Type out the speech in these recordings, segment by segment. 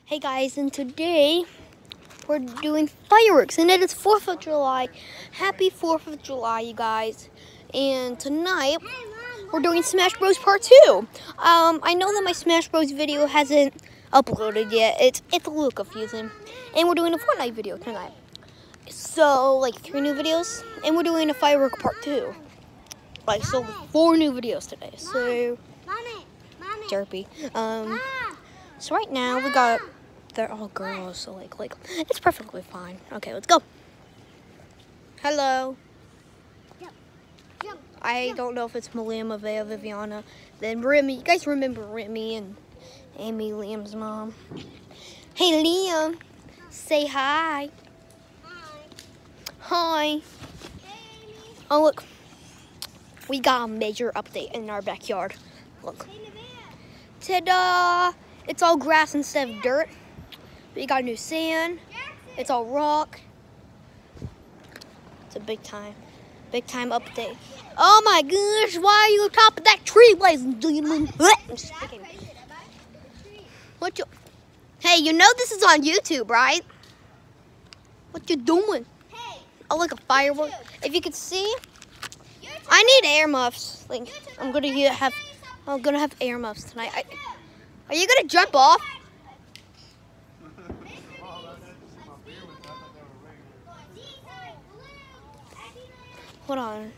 Hey guys, and today we're doing fireworks, and it is 4th of July. Happy 4th of July, you guys. And tonight we're doing Smash Bros. Part 2. I know that my Smash Bros. Video hasn't uploaded yet. It's a little confusing. And we're doing a Fortnite video tonight. So, like 3 new videos, and we're doing a firework Part 2. Like, so 4 new videos today. So, derpy. So right now we got, they're all girls, so like it's perfectly fine. Okay, let's go. Hello. I don't know if it's Malia, Mavea, Viviana, then Remy. You guys remember Remy and Amy, Liam's mom. Hey Liam, say hi. Hi. Oh look, we got a major update in our backyard. Look. Ta-da! It's all grass instead of dirt. We got new sand. It's all rock. It's a big time update. Oh my gosh, why are you on top of that tree, ladies and gentlemen? I'm just kidding. Hey, you know this is on YouTube, right? What you doing? Oh, like a firework. If you could see, I need air muffs. Like I'm gonna have air muffs tonight. Are you gonna jump off? Hold on.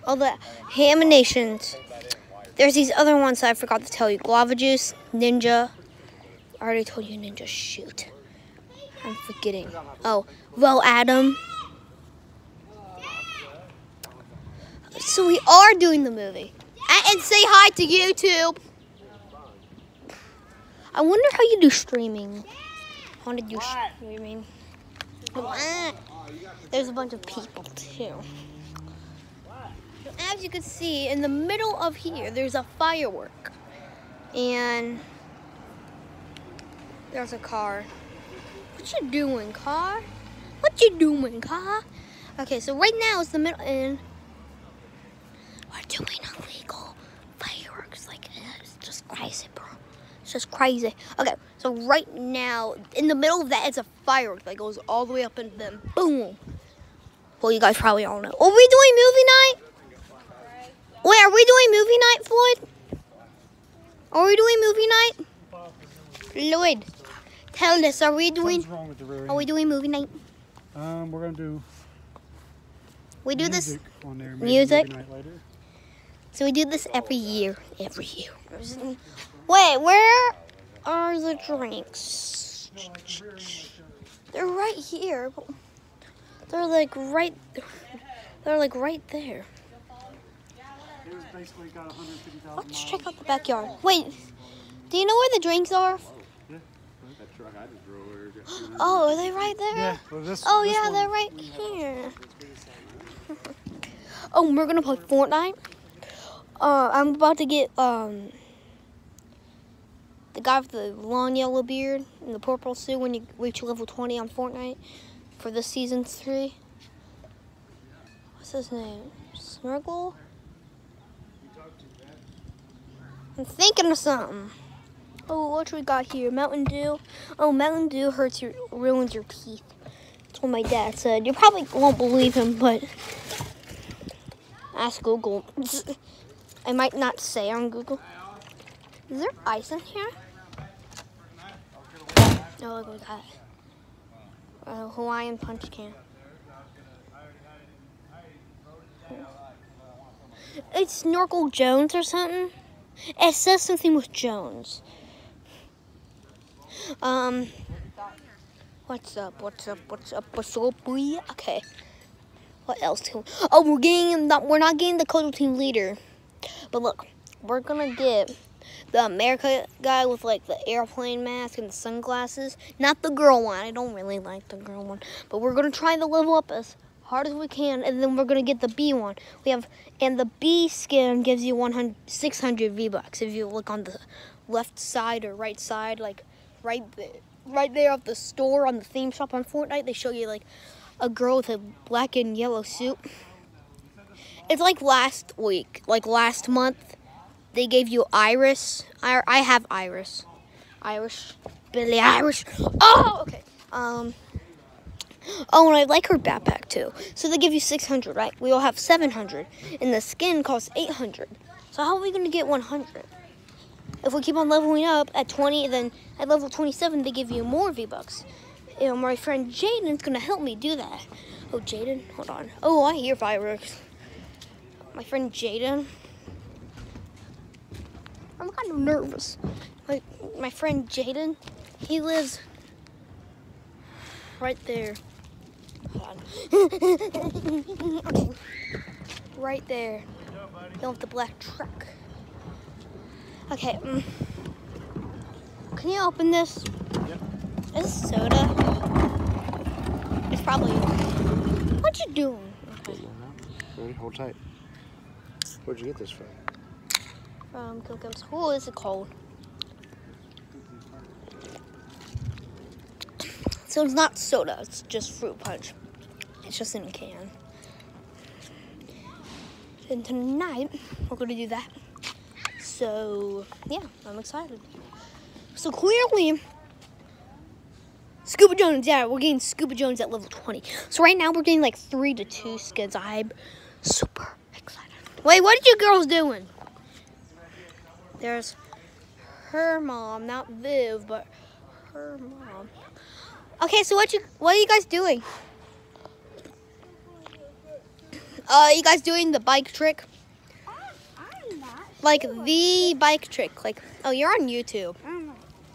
Oh, the Haminations. There's these other ones I forgot to tell you. Guava Juice, Ninja. I already told you Ninja. Shoot. I'm forgetting. Oh, well, Adam. So we are doing the movie. And say hi to YouTube. I wonder how you do streaming. I want to do streaming. There's a bunch of people too. As you can see, in the middle of here, there's a firework. And there's a car. What you doing, car? What you doing, car? Okay, so right now it's the middle, and we're doing illegal fireworks. Like, it's just crazy, bro. It's just crazy. Okay, so right now, in the middle of that, it's a firework that goes all the way up and then boom. Well, you guys probably all know. Are we doing movie night? Wait, are we doing movie night, Floyd? Are we doing movie night? Lloyd, tell us, are we doing movie night? We're gonna do. We do this on there, music. Movie night later. So we do this every year. Wait, where are the drinks? They're right here. They're like right there. Let's check out the backyard. Wait, do you know where the drinks are? Yeah. That truck I just drove over. Oh, are they right there? Yeah. Well, They're right here. Oh, we're gonna play Fortnite. I'm about to get the guy with the long yellow beard and the purple suit when you reach level 20 on Fortnite for the season 3. What's his name? Snurgle? I'm thinking of something. Oh, what we got here? Mountain Dew. Oh, Mountain Dew ruins your teeth. That's what my dad said. You probably won't believe him, but ask Google. I might not say on Google. Is there ice in here? Oh, look at that. A Hawaiian punch can. It's Snorkel Jones or something. It says something with Jones. What's up, boy? Okay. What else? Oh, we're not getting the Kodo team leader. But look, we're gonna get the America guy with like the airplane mask and the sunglasses. Not the girl one. I don't really like the girl one. But we're gonna try to level up as hard as we can, and then we're gonna get the B one. And the B skin gives you 600 V-Bucks if you look on the left side or right side, like right there of the store on the theme shop on Fortnite. They show you like a girl with a black and yellow suit. It's like last month, they gave you Iris. I have Iris. Irish. Billy Irish. Oh, okay. Oh, and I like her backpack too. So they give you 600, right? We all have 700. And the skin costs 800. So how are we going to get 100? If we keep on leveling up at 20, then at level 27, they give you more V-Bucks. And my friend Jaden's going to help me do that. Oh, Jaden, hold on. Oh, I hear fireworks. My friend Jaden. I'm kind of nervous. My friend Jaden, he lives right there. Hold on. Okay. Right there. Going with the black truck. Okay. Can you open this? Yep. Is this soda? It's probably. What you doing? Okay. Ready? Hold tight. Where'd you get this from? From Kilkins. Oh, is it cold? So it's not soda, it's just fruit punch. It's just in a can. And tonight, we're gonna do that. So, yeah, I'm excited. So clearly, Scuba Jones, yeah, we're getting Scuba Jones at level 20. So right now, we're getting like 3 to 2 skids. I'm super excited. Wait, what are you girls doing? There's her mom, not Viv, but her mom. Okay, so what are you guys doing? You guys doing the bike trick? I'm not. Like the bike trick. Like, oh, you're on YouTube.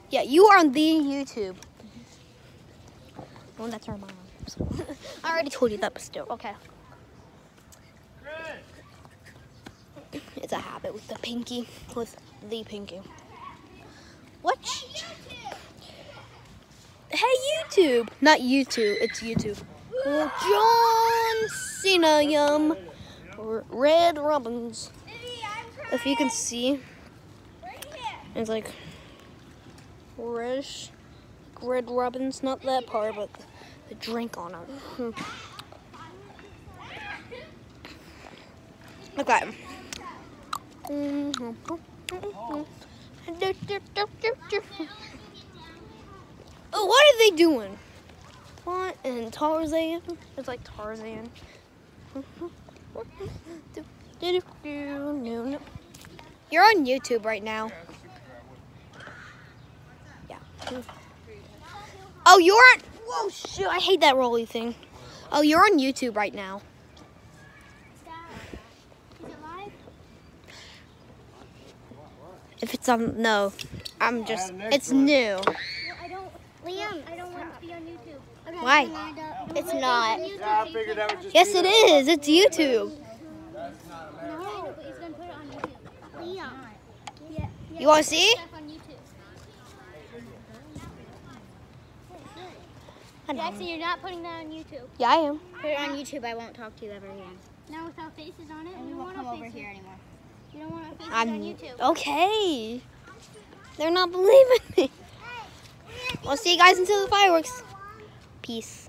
Yeah, you are on the YouTube. Oh, that's our mom. So. I already told you that, but still, okay. It's a habit with the pinky, with the pinky. What? Hey, YouTube. Not YouTube, it's YouTube. John Cena, yum. Red Robins. If you can see, it's like reddish, Red Robins. Not that part, but the drink on it. Okay. Oh, what are they doing? What? And Tarzan? It's like Tarzan. You're on YouTube right now. Yeah. Oh, you're on. Whoa, shoot! I hate that rolly thing. Oh, you're on YouTube right now. Is it live? If it's on, no, I'm just. It's new. Well, Liam, I don't want it to be on YouTube. Okay, Why? Amanda, It's not. Yeah, I figured that would just Yes, it is. It's YouTube. No, but he's gonna put it on YouTube. Liam. Yeah. You want to see? Stuff on YouTube. Jackson, you're not putting that on YouTube. Yeah, I am. Put it on YouTube. I won't talk to you ever again. Now with our faces on it, we won't come over here anymore. You don't want our faces on YouTube. Okay. They're not believing me. I'll see you guys until the fireworks. Peace.